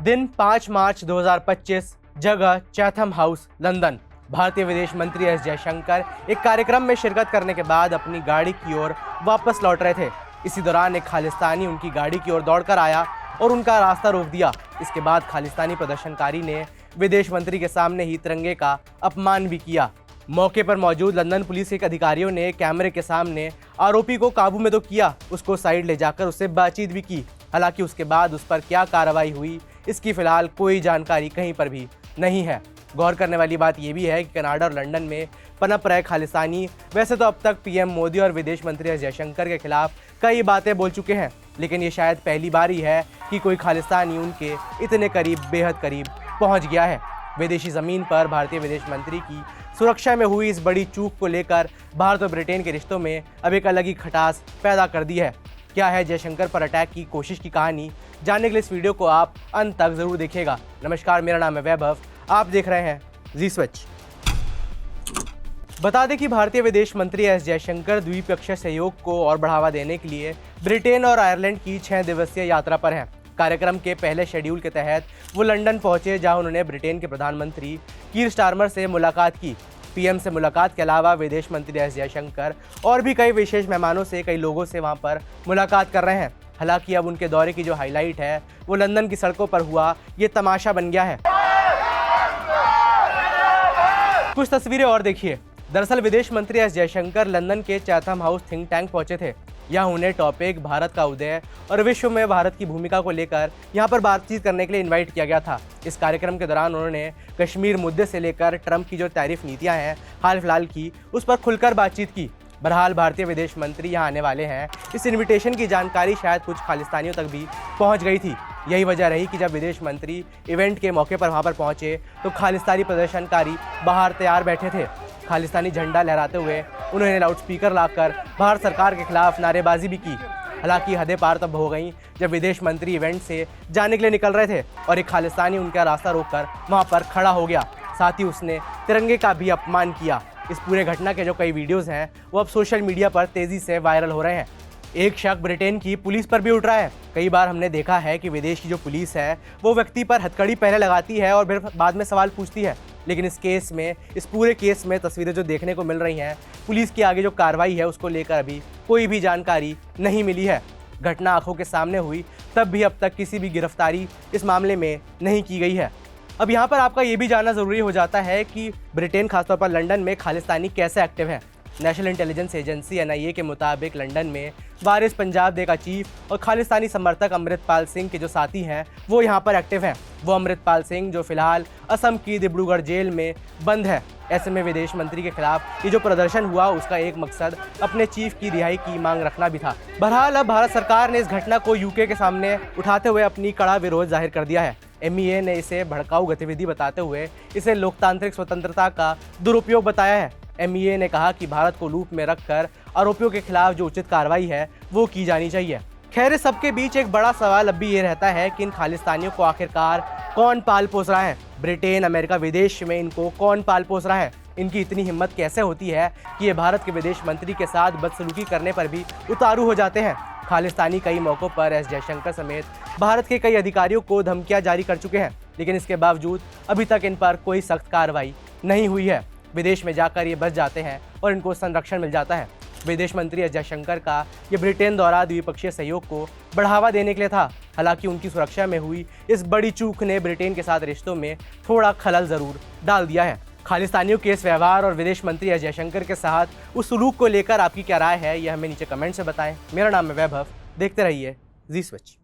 दिन 5 मार्च 2025, जगह Chatham house, London. भारतीय विदेश मंत्री एस जयशंकर एक कार्यक्रम में शिरकत करने के बाद अपनी गाड़ी की ओर वापस लौट रहे थे। इसी दौरान एक खालिस्तानी उनकी गाड़ी की ओर दौड़कर आया और उनका रास्ता रोक दिया। इसके बाद खालिस्तानी प्रदर्शनकारी ने विदेश मंत्री के सामने ही तिरंगे का अपमान भी किया। मौके पर मौजूद लंदन पुलिस के अधिकारियों ने कैमरे के सामने आरोपी को काबू में तो किया, उसको साइड ले जाकर उससे बातचीत भी की। हालांकि उसके बाद उस पर क्या कार्रवाई हुई, इसकी फिलहाल कोई जानकारी कहीं पर भी नहीं है। गौर करने वाली बात यह भी है कि कनाडा और लंदन में पनप रहे खालिस्तानी वैसे तो अब तक पीएम मोदी और विदेश मंत्री एस जयशंकर के खिलाफ कई बातें बोल चुके हैं, लेकिन ये शायद पहली बार ही है कि कोई खालिस्तानी उनके इतने करीब, बेहद करीब पहुंच गया है। विदेशी ज़मीन पर भारतीय विदेश मंत्री की सुरक्षा में हुई इस बड़ी चूक को लेकर भारत और ब्रिटेन के रिश्तों में अब एक अलग ही खटास पैदा कर दी है। क्या है जयशंकर पर अटैक की कोशिश की कहानी, जानने के लिए इस वीडियो को आप अंत तक जरूर देखिएगा। नमस्कार, मेरा नाम है वैभव, आप देख रहे हैं जी स्विच। बता दें कि भारतीय विदेश मंत्री एस जयशंकर द्विपक्षीय सहयोग को और बढ़ावा देने के लिए ब्रिटेन और आयरलैंड की 6 दिवसीय यात्रा पर हैं। कार्यक्रम के पहले शेड्यूल के तहत वो लंदन पहुंचे, जहां उन्होंने ब्रिटेन के प्रधानमंत्री कीर स्टारमर से मुलाकात की। पीएम से मुलाकात के अलावा विदेश मंत्री एस जयशंकर और भी कई विशेष मेहमानों से, कई लोगों से वहां पर मुलाकात कर रहे हैं। हालांकि अब उनके दौरे की जो हाईलाइट है वो लंदन की सड़कों पर हुआ ये तमाशा बन गया है। कुछ तस्वीरें और देखिए। दरअसल विदेश मंत्री एस जयशंकर लंदन के चैथम हाउस थिंक टैंक पहुंचे थे। यहाँ उन्हें टॉपिक भारत का उदय और विश्व में भारत की भूमिका को लेकर यहाँ पर बातचीत करने के लिए इनवाइट किया गया था। इस कार्यक्रम के दौरान उन्होंने कश्मीर मुद्दे से लेकर ट्रंप की जो टैरिफ नीतियाँ हैं हाल फिलहाल की, उस पर खुलकर बातचीत की। बहरहाल भारतीय विदेश मंत्री यहाँ आने वाले हैं, इस इन्विटेशन की जानकारी शायद कुछ खालिस्तानियों तक भी पहुँच गई थी। यही वजह रही कि जब विदेश मंत्री इवेंट के मौके पर वहाँ पर पहुँचे तो खालिस्तानी प्रदर्शनकारी बाहर तैयार बैठे थे। खालिस्तानी झंडा लहराते हुए उन्होंने लाउडस्पीकर लाकर भारत सरकार के खिलाफ नारेबाजी भी की। हालांकि हदें पार तब हो गईं जब विदेश मंत्री इवेंट से जाने के लिए निकल रहे थे और एक खालिस्तानी उनका रास्ता रोककर वहां पर खड़ा हो गया। साथ ही उसने तिरंगे का भी अपमान किया। इस पूरे घटना के जो कई वीडियोज़ हैं वो अब सोशल मीडिया पर तेज़ी से वायरल हो रहे हैं। एक शक ब्रिटेन की पुलिस पर भी उठ रहा है। कई बार हमने देखा है कि विदेश की जो पुलिस है वो व्यक्ति पर हथकड़ी पहले लगाती है और फिर बाद में सवाल पूछती है, लेकिन इस पूरे केस में तस्वीरें जो देखने को मिल रही हैं, पुलिस की आगे जो कार्रवाई है उसको लेकर अभी कोई भी जानकारी नहीं मिली है। घटना आंखों के सामने हुई तब भी अब तक किसी भी गिरफ्तारी इस मामले में नहीं की गई है। अब यहाँ पर आपका ये भी जानना ज़रूरी हो जाता है कि ब्रिटेन, खासतौर पर लंदन में खालिस्तानी कैसे एक्टिव हैं। नेशनल इंटेलिजेंस एजेंसी NIA के मुताबिक लंदन में वारिस पंजाब दे का चीफ और खालिस्तानी समर्थक अमृतपाल सिंह के जो साथी हैं वो यहाँ पर एक्टिव हैं। वो अमृतपाल सिंह जो फिलहाल असम की डिब्रूगढ़ जेल में बंद है। ऐसे में विदेश मंत्री के खिलाफ ये जो प्रदर्शन हुआ उसका एक मकसद अपने चीफ की रिहाई की मांग रखना भी था। बहरहाल अब भारत सरकार ने इस घटना को UK के सामने उठाते हुए अपनी कड़ा विरोध जाहिर कर दिया है। MEA ने इसे भड़काऊ गतिविधि बताते हुए इसे लोकतांत्रिक स्वतंत्रता का दुरुपयोग बताया है। MEA ने कहा कि भारत को लूप में रखकर आरोपियों के खिलाफ जो उचित कार्रवाई है वो की जानी चाहिए। खैर, सबके बीच एक बड़ा सवाल अब भी ये रहता है कि इन खालिस्तानियों को आखिरकार कौन पाल पोस रहा है। ब्रिटेन, अमेरिका विदेश में इनको कौन पाल पोस रहा है। इनकी इतनी हिम्मत कैसे होती है कि ये भारत के विदेश मंत्री के साथ बदसलूकी करने पर भी उतारू हो जाते हैं। खालिस्तानी कई मौक़ों पर एस जयशंकर समेत भारत के कई अधिकारियों को धमकियां जारी कर चुके हैं, लेकिन इसके बावजूद अभी तक इन पर कोई सख्त कार्रवाई नहीं हुई है। विदेश में जाकर ये बच जाते हैं और इनको संरक्षण मिल जाता है। विदेश मंत्री एस जयशंकर का ये ब्रिटेन दौरा द्विपक्षीय सहयोग को बढ़ावा देने के लिए था। हालांकि उनकी सुरक्षा में हुई इस बड़ी चूक ने ब्रिटेन के साथ रिश्तों में थोड़ा खलल ज़रूर डाल दिया है। खालिस्तानियों के इस व्यवहार और विदेश मंत्री एस जयशंकर के साथ उस सलूक को लेकर आपकी क्या राय है, यह हमें नीचे कमेंट से बताएं। मेरा नाम है वैभव, देखते रहिए जी स्विच।